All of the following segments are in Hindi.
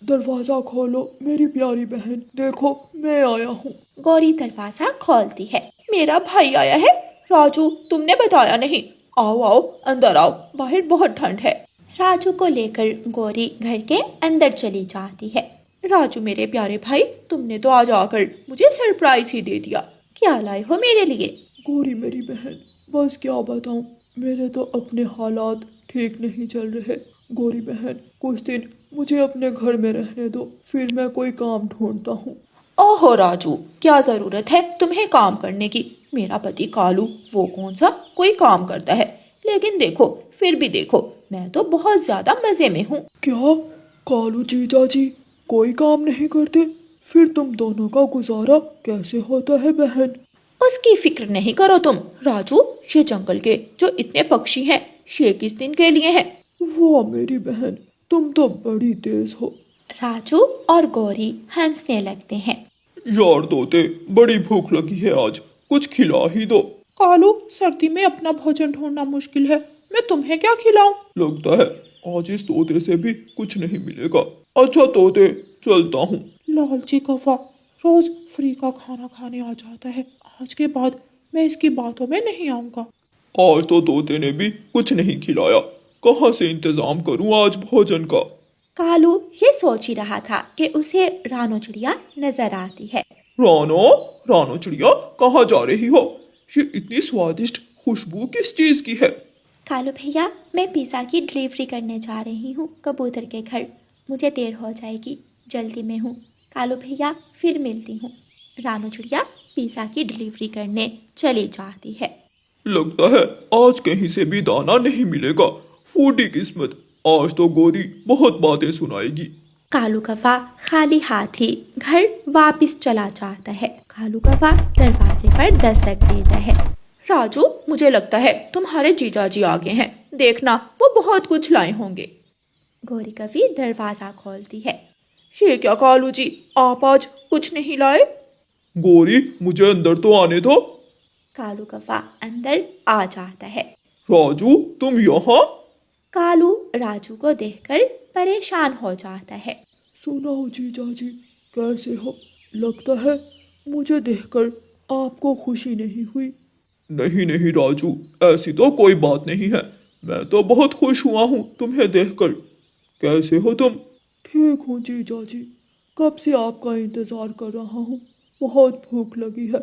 दरवाजा खोलो मेरी प्यारी बहन, देखो मैं आया हूँ। गौरी दरवाजा खोलती है। मेरा भाई आया है। राजू, तुमने बताया नहीं। आओ आओ, अंदर आओ, बाहर बहुत ठंड है। राजू को लेकर गौरी घर के अंदर चली जाती है। राजू मेरे प्यारे भाई, तुमने तो आज आकर मुझे सरप्राइज ही दे दिया। क्या लाए हो मेरे लिए? गौरी मेरी बहन, बस क्या बताऊँ, मेरे तो अपने हालात ठीक नहीं चल रहे। गौरी बहन, कुछ दिन मुझे अपने घर में रहने दो, फिर मैं कोई काम ढूंढता हूँ। ओहो राजू, क्या जरूरत है तुम्हें काम करने की? मेरा पति कालू, वो कौन सा कोई काम करता है? लेकिन देखो, फिर भी देखो, मैं तो बहुत ज्यादा मजे में हूँ। क्या कालू जीजा जी कोई काम नहीं करते? फिर तुम दोनों का गुजारा कैसे होता है बहन? उसकी फिक्र नहीं करो तुम राजू। ये जंगल के जो इतने पक्षी हैं, ये किस दिन के लिए हैं? वाह मेरी बहन, तुम तो बड़ी तेज हो। राजू और गौरी हंसने लगते हैं। यार तोते, बड़ी भूख लगी है आज, कुछ खिला ही दो। कालू, सर्दी में अपना भोजन ढूंढना मुश्किल है, मैं तुम्हें क्या खिलाऊं? लगता है आज इस तोते से भी कुछ नहीं मिलेगा। अच्छा तोते, चलता हूँ। लालची कौवा रोज फ्री का खाना खाने आ जाता है। आज के बाद मैं इसकी बातों में नहीं आऊंगा। आज तो तोते ने भी कुछ नहीं खिलाया, कहाँ से इंतजाम करूँ आज भोजन का। कालू ये सोच ही रहा था कि उसे रानो चिड़िया नजर आती है। रानो, रानो चिड़िया, कहाँ जा रही हो? ये इतनी स्वादिष्ट खुशबू किस चीज की है? कालू भैया, मैं पिज़्ज़ा की डिलीवरी करने जा रही हूँ कबूतर के घर। मुझे देर हो जाएगी, जल्दी में हूँ। कालू भैया, फिर मिलती हूँ। रानू चिड़िया पिज़्ज़ा की डिलीवरी करने चली जाती है। लगता है आज कहीं से भी दाना नहीं मिलेगा। फूटी किस्मत, आज तो गौरी बहुत बातें सुनाएगी। कालू कौवा खाली हाथ ही घर वापस चला जाता है। कालू कौवा दरवाजे पर दस्तक देता है। राजू, मुझे लगता है तुम्हारे जीजाजी आ गए हैं। देखना, वो बहुत कुछ लाए होंगे। गौरी कवि दरवाजा खोलती है। ये क्या कालू जी, आप आज कुछ नहीं लाए? गौरी, मुझे अंदर तो आने दो। कालू कौवा अंदर आ जाता है। राजू, तुम यहाँ? कालू राजू को देखकर परेशान हो जाता है। सुनाओ जीजा जी, कैसे हो? लगता है मुझे देखकर आपको खुशी नहीं हुई। नहीं नहीं राजू, ऐसी तो कोई बात नहीं है, मैं तो बहुत खुश हुआ हूँ तुम्हें देखकर। कैसे हो तुम? ठीक हूँ जीजा जी, कब से आपका इंतज़ार कर रहा हूँ, बहुत भूख लगी है।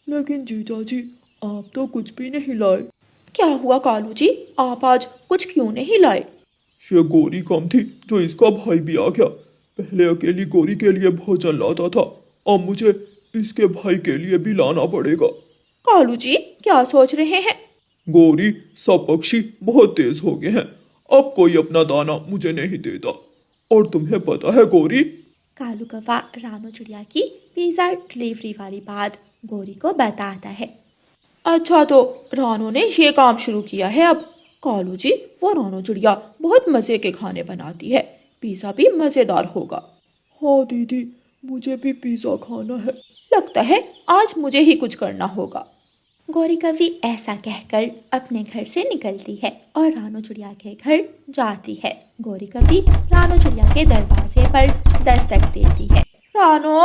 लेकिन जीजा जी, आप तो कुछ भी नहीं लाए। क्या हुआ कालू जी, आप आज कुछ क्यों नहीं लाए? ये गौरी कम थी जो इसका भाई भी आ गया। पहले अकेली गौरी के लिए भोजन लाता था, अब मुझे इसके भाई के लिए भी लाना पड़ेगा। कालू जी, क्या सोच रहे हैं? गौरी, सब पक्षी बहुत तेज हो गए हैं, अब कोई अपना दाना मुझे नहीं देता। और तुम्हें पता है गौरी? कालू कौवा रानू चिड़िया की पिज़्ज़ा डिलीवरी वाली बात गौरी को बताता है। अच्छा, तो रानू ने ये काम शुरू किया है अब। कालू जी, वो रानू चिड़िया बहुत मज़े के खाने बनाती है, पिज़्ज़ा भी मज़ेदार होगा। हाँ दीदी, मुझे भी पिज़्ज़ा खाना है। लगता है आज मुझे ही कुछ करना होगा। गौरी कवि ऐसा कहकर अपने घर से निकलती है और रानू चिड़िया के घर जाती है। गौरी कवि रानू चिड़िया के दरवाजे पर दस्तक देती है। रानो,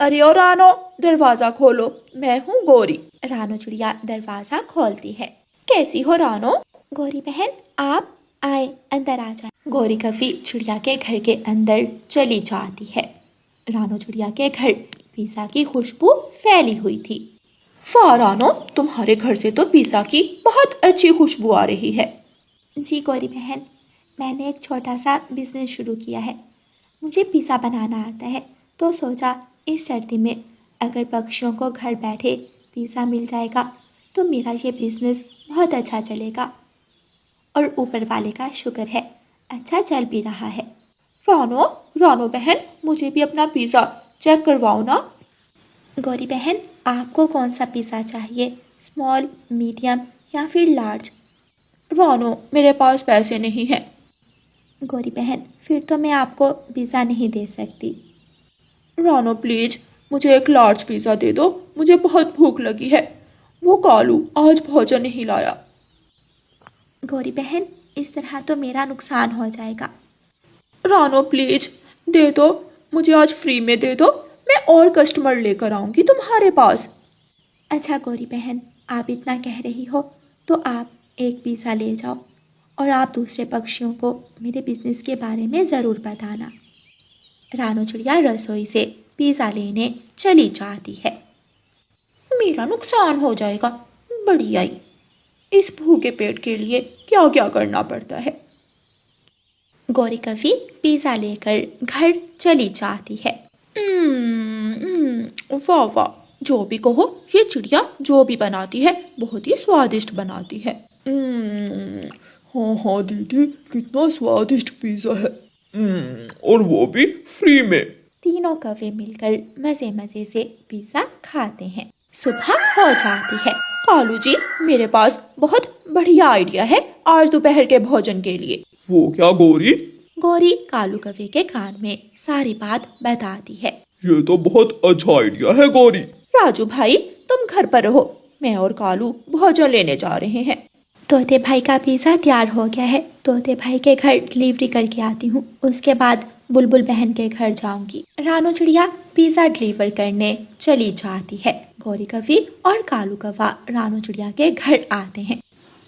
अरे ओ रानो, दरवाजा खोलो, मैं हूँ गौरी। रानू चिड़िया दरवाजा खोलती है। कैसी हो रानो? गौरी बहन, आप आए, अंदर आ जाए। गौरी कवि चिड़िया के घर के अंदर चली जाती है। रानू चिड़िया के घर पिज़्ज़ा की खुशबू फैली हुई थी। वाह रानो, तुम्हारे घर से तो पिज़्ज़ा की बहुत अच्छी खुशबू आ रही है। जी गौरी बहन, मैंने एक छोटा सा बिजनेस शुरू किया है। मुझे पिज़्ज़ा बनाना आता है, तो सोचा इस सर्दी में अगर पक्षियों को घर बैठे पिज़्ज़ा मिल जाएगा तो मेरा ये बिज़नेस बहुत अच्छा चलेगा। और ऊपर वाले का शुक्र है, अच्छा चल भी रहा है। रानो, रानो बहन, मुझे भी अपना पिज़्ज़ा चेक करवाओ ना। गौरी बहन, आपको कौन सा पिज़्ज़ा चाहिए, स्मॉल, मीडियम या फिर लार्ज? रानो, मेरे पास पैसे नहीं हैं। गौरी बहन, फिर तो मैं आपको पिज़्ज़ा नहीं दे सकती। रानो प्लीज, मुझे एक लार्ज पिज़्ज़ा दे दो, मुझे बहुत भूख लगी है। वो कालू आज भोजन नहीं लाया। गौरी बहन, इस तरह तो मेरा नुकसान हो जाएगा। रानो प्लीज, दे दो, मुझे आज फ्री में दे दो, मैं और कस्टमर लेकर आऊंगी तुम्हारे पास। अच्छा गौरी बहन, आप इतना कह रही हो तो आप एक पिज़्ज़ा ले जाओ और आप दूसरे पक्षियों को मेरे बिजनेस के बारे में ज़रूर बताना। रानू चिड़िया रसोई से पिज़्ज़ा लेने चली जाती है। मेरा नुकसान हो जाएगा, बड़ी आई, इस भूखे पेट के लिए क्या क्या करना पड़ता है। गौरी कवि पिज़्ज़ा लेकर घर चली जाती है। वाह वाह, जो भी कहो, ये चिड़िया जो भी बनाती है बहुत ही स्वादिष्ट बनाती है। हाँ हाँ दीदी, कितना स्वादिष्ट पिज़्ज़ा है। और वो भी फ्री में। तीनों कौवे मिलकर मजे मजे से पिज़्ज़ा खाते हैं। सुबह हो जाती है। कालू जी, मेरे पास बहुत बढ़िया आइडिया है आज दोपहर के भोजन के लिए। वो क्या गौरी? गौरी कालू कौवे के कान में सारी बात बताती है। ये तो बहुत अच्छा आइडिया है गौरी। राजू भाई, तुम घर पर रहो, मैं और कालू भोजन लेने जा रहे हैं। तोते भाई का पिज़्ज़ा तैयार हो गया है, तोते भाई के घर डिलीवरी करके आती हूँ, उसके बाद बुलबुल बहन के घर जाऊंगी। रानू चिड़िया पिज़्ज़ा डिलीवर करने चली जाती है। गौरी कवि और कालू कौवा रानू चिड़िया के घर आते हैं।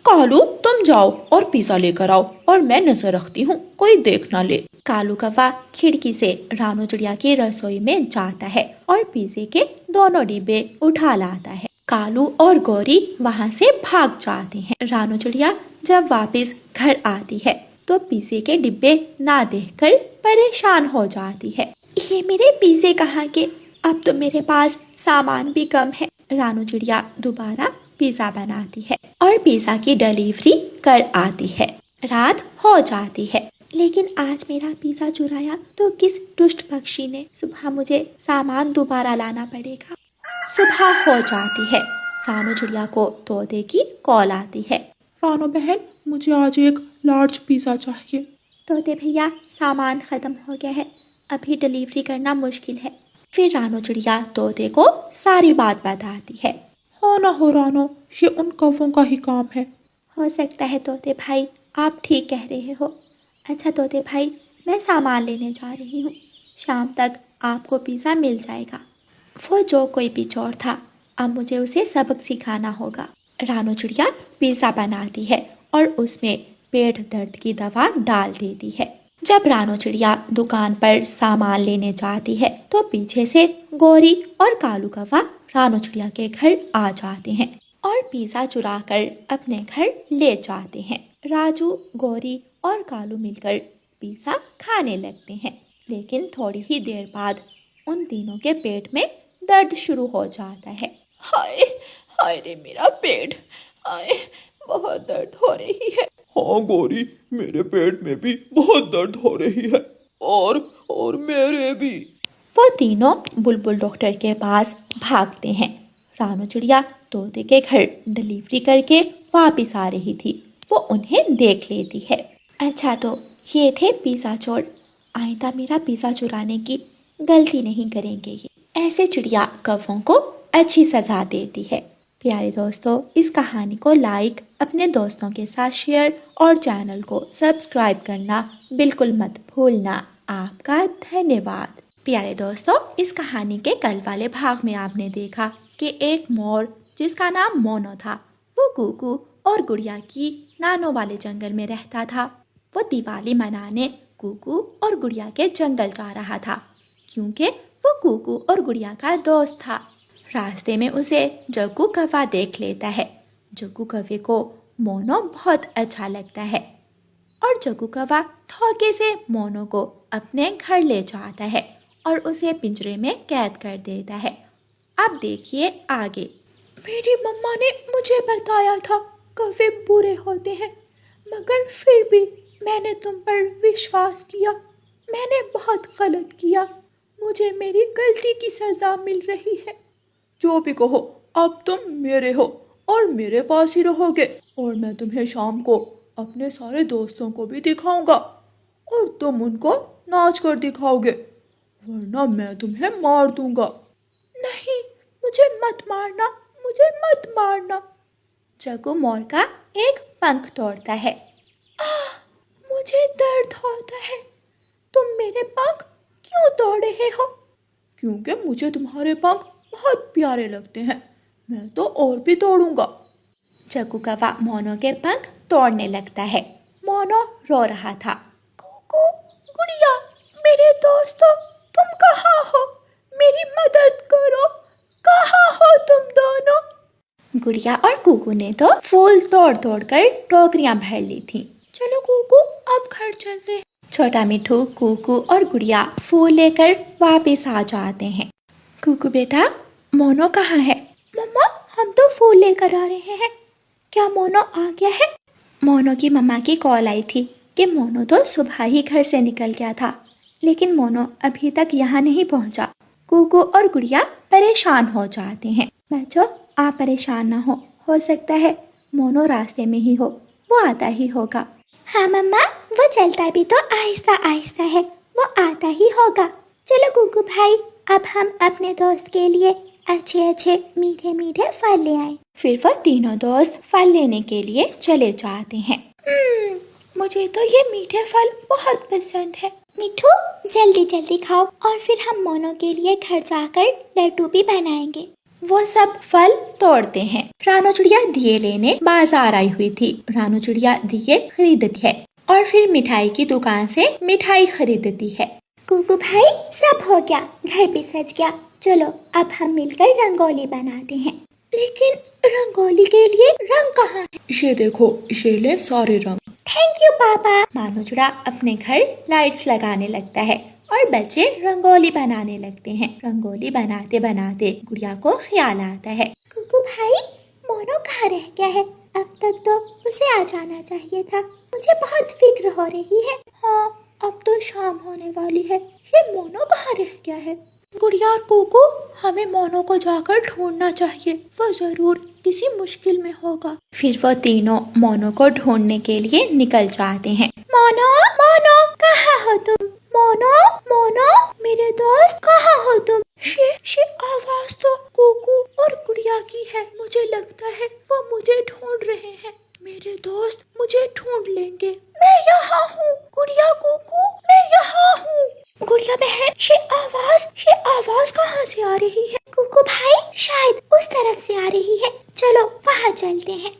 कालू, तुम जाओ और पिज़्ज़ा लेकर आओ और मैं नजर रखती हूँ, कोई देख ना ले। कालू कौवा खिड़की से रानू चिड़िया की रसोई में जाता है और पिज़्ज़े के दोनों डिब्बे उठा लाता है। कालू और गौरी वहाँ से भाग जाते हैं। रानू चिड़िया जब वापस घर आती है तो पिज़्ज़े के डिब्बे ना देखकर परेशान हो जाती है। ये मेरे पिज़्ज़े कहाँ के? अब तो मेरे पास सामान भी कम है। रानू चिड़िया दोबारा पिज़्ज़ा बनाती है और पिज़्ज़ा की डिलीवरी कर आती है। रात हो जाती है, लेकिन आज मेरा पिज़्ज़ा चुराया तो किस दुष्ट पक्षी ने? सुबह मुझे सामान दोबारा लाना पड़ेगा। सुबह हो जाती है। रानू चिड़िया को तोते की कॉल आती है। रानू बहन, मुझे आज एक लार्ज पिज़्ज़ा चाहिए। तोते भैया, सामान ख़त्म हो गया है, अभी डिलीवरी करना मुश्किल है। फिर रानू चिड़िया तोते को सारी बात बताती है। हो ना हो रानो, ये उन कौवों का ही काम है। हो सकता है तोते भाई, आप ठीक कह रहे हो। अच्छा तोते भाई, मैं सामान लेने जा रही हूँ, शाम तक आपको पिज़्ज़ा मिल जाएगा। वो जो कोई भी चोर था, अब मुझे उसे सबक सिखाना होगा। रानू चिड़िया पिज़्ज़ा बनाती है और उसमें पेट दर्द की दवा डाल देती है। जब रानू चिड़िया दुकान पर सामान लेने जाती है तो पीछे से गौरी और कालू कौवा रानू चिड़िया के घर आ जाते हैं और पिज़्ज़ा चुरा कर अपने घर ले जाते हैं। राजू, गौरी और कालू मिलकर पिज़्ज़ा खाने लगते हैं, लेकिन थोड़ी ही देर बाद उन तीनों के पेट में दर्द शुरू हो जाता है। हाय हाय रे मेरा पेट, हाय बहुत दर्द हो रही है। हाँ गौरी, मेरे पेट में भी बहुत दर्द हो रही है, और मेरे भी। वो तीनों बुलबुल डॉक्टर के पास भागते हैं। रानू चिड़िया तोते के घर डिलीवरी करके वापस आ रही थी, वो उन्हें देख लेती है। अच्छा, तो ये थे पिज़्ज़ा चोर, आइंदा मेरा पिज़्ज़ा चुराने की गलती नहीं करेंगे ये। ऐसे चिड़िया कौवों को अच्छी सज़ा देती है। प्यारे दोस्तों, इस कहानी को लाइक, अपने दोस्तों के साथ शेयर और चैनल को सब्सक्राइब करना बिल्कुल मत भूलना। आपका धन्यवाद। प्यारे दोस्तों, इस कहानी के कल वाले भाग में आपने देखा कि एक मोर जिसका नाम मोनो था, वो कुकू और गुड़िया की नानों वाले जंगल में रहता था। वो दिवाली मनाने कुकू और गुड़िया के जंगल जा रहा था, क्योंकि वो कुकू और गुड़िया का दोस्त था। रास्ते में उसे जग्गू कौवा देख लेता है। जग्गू कौवे को मोनो बहुत अच्छा लगता है और जग्गू कौवा धोखे से मोनो को अपने घर ले जाता है और उसे पिंजरे में कैद कर देता है। अब देखिए आगे। मेरी मम्मा ने मुझे बताया था कौवे बुरे होते हैं, मगर फिर भी मैंने तुम पर विश्वास किया। मैंने बहुत गलत किया, मुझे मेरी गलती की सज़ा मिल रही है। जो भी कहो, अब तुम मेरे हो और मेरे पास ही रहोगे, और मैं तुम्हें शाम को अपने सारे दोस्तों को भी दिखाऊंगा और तुम उनको नाच कर दिखाओगे, वरना मैं तुम्हें मार दूंगा। नहीं, मुझे मत मारना, मुझे मत मारना। जग्गू मोर का एक पंख तोड़ता है। मुझे दर्द होता है, तुम मेरे पंख तोड़ रहे हो? क्योंकि मुझे तुम्हारे पंख बहुत प्यारे लगते हैं, मैं तो और भी तोड़ूंगा। जग्गू कौवा मोनो के पंख तोड़ने लगता है। मोनो रो रहा था। कुकू, गुड़िया, मेरे दोस्तों, तुम कहाँ हो? मेरी मदद करो, कहाँ हो तुम दोनों? गुड़िया और कुकू ने तो फूल तोड़ तोड़ कर टोकरियां भर ली थी। चलो कुकू, अब घर चलते हैं। छोटा मिठू, कुकू और गुड़िया फूल लेकर वापस आ जाते हैं। कुकू बेटा, मोनो कहाँ है? मम्मा, हम तो फूल लेकर आ रहे हैं। क्या मोनो आ गया है? मोनो की मम्मा की कॉल आई थी कि मोनो तो सुबह ही घर से निकल गया था, लेकिन मोनो अभी तक यहाँ नहीं पहुँचा। कुकू और गुड़िया परेशान हो जाते हैं। बच्चों, आप परेशान ना हो सकता है मोनो रास्ते में ही हो, वो आता ही होगा। हाँ मम्मा, वो चलता भी तो आहिस्ता आहिस्ता है, वो आता ही होगा। चलो कुकू भाई, अब हम अपने दोस्त के लिए अच्छे अच्छे मीठे मीठे फल ले आए। फिर वो तीनों दोस्त फल लेने के लिए चले जाते हैं। मुझे तो ये मीठे फल बहुत पसंद है। मिठू, जल्दी जल्दी खाओ और फिर हम मोनो के लिए घर जाकर लड्डू भी बनाएंगे। वो सब फल तोड़ते हैं। रानू चिड़िया दिए लेने बाजार आई हुई थी। रानू चिड़िया दिए खरीदती है और फिर मिठाई की दुकान से मिठाई खरीदती है। कुकू भाई, सब हो गया, घर भी सज गया। चलो अब हम मिलकर रंगोली बनाते हैं। लेकिन रंगोली के लिए रंग कहाँ है? ये देखो, ये ले सारे रंग। थैंक यू पापा। मानो चिड़ा अपने घर लाइट्स लगाने लगता है और बच्चे रंगोली बनाने लगते हैं। रंगोली बनाते बनाते गुड़िया को ख्याल आता है, कुकू भाई, मोनो कहाँ रह गया है? अब तक तो उसे आ जाना चाहिए था। मुझे बहुत फिक्र हो रही है। हाँ, अब तो शाम होने वाली है, ये मोनो कहाँ रह गया है? गुड़िया और कुकू, हमें मोनो को जाकर ढूंढना चाहिए, वो जरूर किसी मुश्किल में होगा। फिर वो तीनों मोनो को ढूंढने के लिए निकल जाते हैं। मोनो, मोनो, कहाँ हो तुम? मोनो, मोनो, मेरे दोस्त, कहाँ हो तुम? ये आवाज तो कुकू और गुड़िया की है। मुझे लगता है वो मुझे ढूंढ रहे हैं। मेरे दोस्त मुझे ढूंढ लेंगे। मैं यहाँ हूँ गुड़िया, कुकू, मैं यहाँ हूँ। गुड़िया बहन, ये आवाज कहाँ से आ रही है? कुकू भाई, शायद उस तरफ से आ रही है, चलो वहाँ चलते हैं।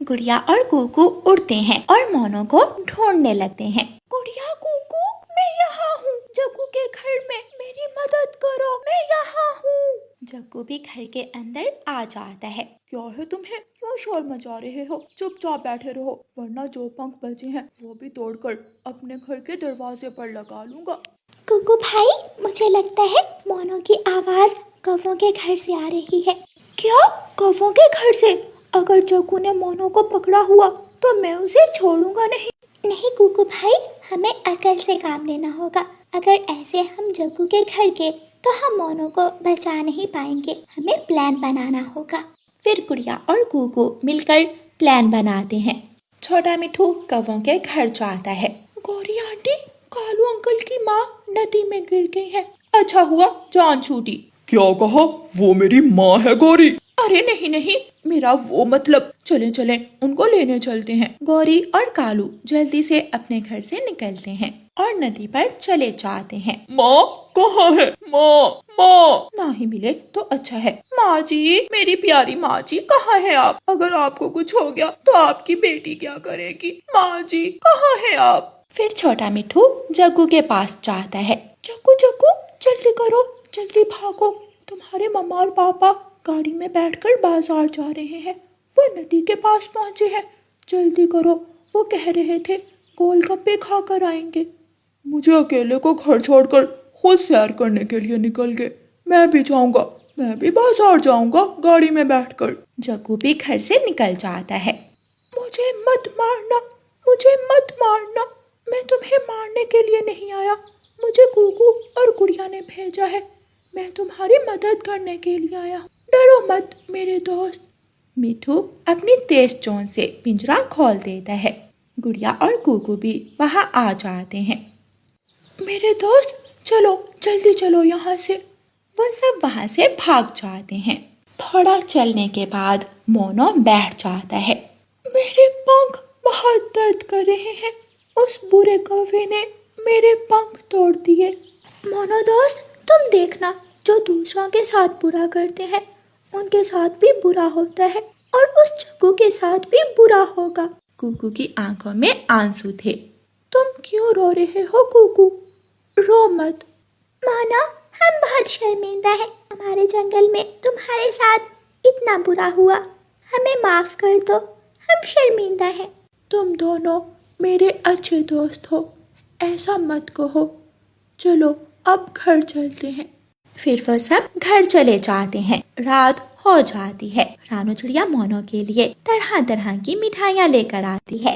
गुड़िया और कुकू उड़ते हैं और मोनो को ढूंढने लगते हैं। गुड़िया, कुकू, मैं यहाँ हूँ, जग्गू के घर में, मेरी मदद करो, मैं यहाँ हूँ। जग्गू भी घर के अंदर आ जाता है। क्या है तुम्हें, क्यों शोर मचा रहे हो? चुपचाप बैठे रहो, वरना जो पंख बचे हैं वो भी तोड़कर अपने घर के दरवाजे पर लगा लूंगा। कुकू भाई, मुझे लगता है मोनो की आवाज कौवों के घर से आ रही है। क्या? कौवों के घर से? अगर जग्गू ने मोनो को पकड़ा हुआ तो मैं उसे छोड़ूंगा नहीं। नहीं कुकू भाई, हमें अकल से काम लेना होगा। अगर ऐसे हम जग्गू के घर गए तो हम मोनो को बचा नहीं पाएंगे। हमें प्लान बनाना होगा। फिर गुड़िया और कुकू मिलकर प्लान बनाते हैं। छोटा मिठू कौवों के घर जाता है। गौरी आंटी, कालू अंकल की माँ नदी में गिर गई है। अच्छा हुआ जान छूटी। क्या कहा? वो मेरी माँ है गौरी? अरे नहीं नहीं, मेरा वो मतलब। चलें चलें, उनको लेने चलते हैं। गौरी और कालू जल्दी से अपने घर से निकलते हैं और नदी पर चले जाते हैं। माँ कहाँ है? माँ, माँ। माँ ही मिले तो अच्छा है। माँ जी, मेरी प्यारी माँ जी, कहाँ है आप? अगर आपको कुछ हो गया तो आपकी बेटी क्या करेगी? माँ जी, कहाँ है आप? फिर छोटा मिठू जग्गू के पास जाता है। जग्गू, जग्गू, जल्दी करो, जल्दी भागो, तुम्हारे मम्मा और पापा गाड़ी में बैठकर बाजार जा रहे हैं, वो नदी के पास पहुंचे हैं, जल्दी करो, वो कह रहे थे गोलगप्पे खा कर आएंगे। मुझे अकेले को घर छोड़कर खुद सैर करने के लिए निकल गए। मैं भी जाऊंगा, मैं भी बाजार जाऊंगा गाड़ी में बैठकर। जग्गू भी घर से निकल जाता है। मुझे मत मारना, मुझे मत मारना, मैं तुम्हें मारने के लिए नहीं आया, मुझे कुकू और गुड़िया ने भेजा है, मैं तुम्हारी मदद करने के लिए आया, डरो मत मेरे दोस्त। मिठू अपनी तेज चोंच से पिंजरा खोल देता है। गुड़िया और कुकू भी वहाँ आ जाते हैं। मेरे दोस्त, चलो जल्दी चलो यहाँ से। वो सब वहाँ से भाग जाते हैं। थोड़ा चलने के बाद मोनो बैठ जाता है। मेरे पंख बहुत दर्द कर रहे हैं, उस बुरे कौवे ने मेरे पंख तोड़ दिए। मोनो दोस्त, तुम देखना, जो दूसरों के साथ बुरा करते हैं उनके साथ भी बुरा होता है और उस जग्गू के साथ भी बुरा होगा। कुकू की आंखों में आंसू थे। तुम क्यों रो रहे हो कुकू? रो मत। मोनो, हम बहुत शर्मिंदा हैं। हमारे जंगल में तुम्हारे साथ इतना बुरा हुआ। हमें माफ कर दो, हम शर्मिंदा हैं। तुम दोनों मेरे अच्छे दोस्त हो, ऐसा मत कहो। चलो अब घर चलते हैं। फिर वो सब घर चले जाते हैं। रात हो जाती है। रानू चिड़िया मोनो के लिए तरह तरह की मिठाइयाँ लेकर आती है।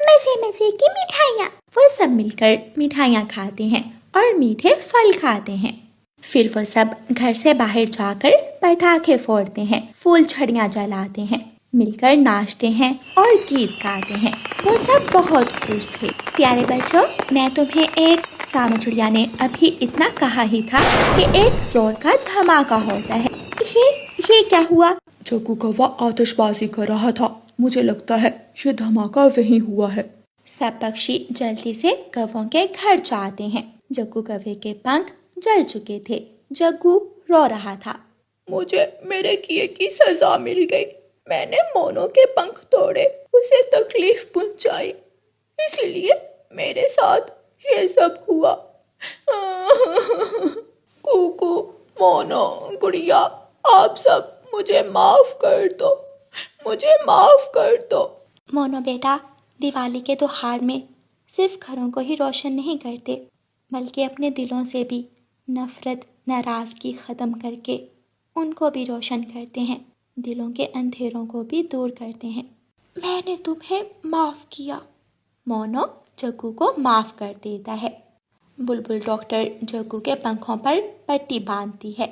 मजे मजे की मिठाइयाँ। वो सब मिलकर मिठाइयाँ खाते हैं और मीठे फल खाते हैं। फिर वो सब घर से बाहर जाकर पटाखे फोड़ते हैं, फूल छड़ियाँ जलाते हैं, मिलकर नाचते हैं और गीत गाते हैं। वो सब बहुत खुश थे। प्यारे बच्चों, मैं तुम्हें एक रानू चिड़िया ने अभी इतना कहा ही था कि एक जोर का धमाका होता है। ये क्या हुआ? जग्गू कौवा आतिशबाजी कर रहा था। मुझे लगता है ये धमाका वहीं हुआ है। सब पक्षी जल्दी से कौवों के घर जाते हैं। जग्गू कौवे के पंख जल चुके थे। जग्गू रो रहा था। मुझे मेरे किए की सजा मिल गई। मैंने मोनो के पंख तोड़े, उसे तकलीफ पहुंचाई, इसलिए मेरे साथ ये सब हुआ। कुकू, मोनो, गुड़िया, आप सब मुझे माफ कर दो, मुझे माफ कर दो। मोनो बेटा, दिवाली के त्योहार में सिर्फ घरों को ही रोशन नहीं करते, बल्कि अपने दिलों से भी नफरत, नाराज़गी ख़त्म करके उनको भी रोशन करते हैं, दिलों के अंधेरों को भी दूर करते हैं। मैंने तुम्हें माफ़ किया। मोनो जग्गू को माफ़ कर देता है। बुलबुल डॉक्टर जग्गू के पंखों पर पट्टी बांधती है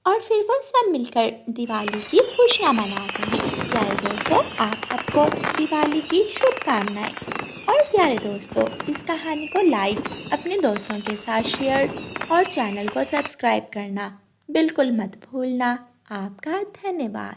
और फिर वो सब मिलकर दिवाली की खुशियाँ मनाते हैं। प्यारे दोस्तों, आप सबको दिवाली की शुभकामनाएं। और प्यारे दोस्तों, इस कहानी को लाइक, अपने दोस्तों के साथ शेयर और चैनल को सब्सक्राइब करना बिल्कुल मत भूलना। आपका धन्यवाद।